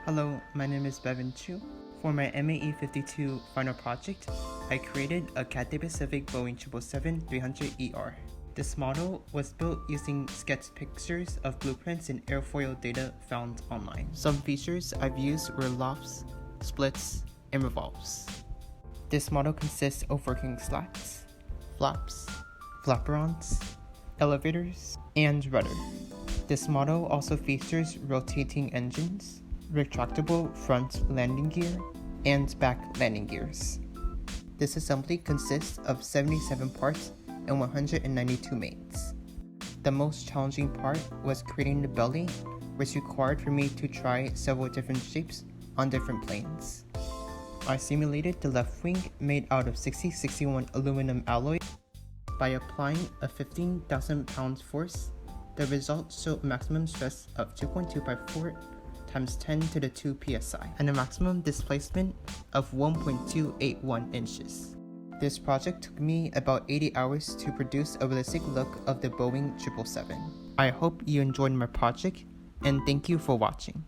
Hello, my name is Bevan Chu. For my MAE 52 final project, I created a Cathay Pacific Boeing 777-300ER. This model was built using sketch pictures of blueprints and airfoil data found online. Some features I've used were lofts, splits, and revolves. This model consists of working slats, flaps, flaperons, elevators, and rudder. This model also features rotating engines, retractable front landing gear, and back landing gears. This assembly consists of 77 parts and 192 mates. The most challenging part was creating the belly, which required for me to try several different shapes on different planes. I simulated the left wing made out of 6061 aluminum alloy. By applying a 15,000 pound force, the result showed a maximum stress of 2.254 times 10 to the 2 psi and a maximum displacement of 1.281 inches. This project took me about 80 hours to produce a realistic look of the Boeing 777. I hope you enjoyed my project, and thank you for watching.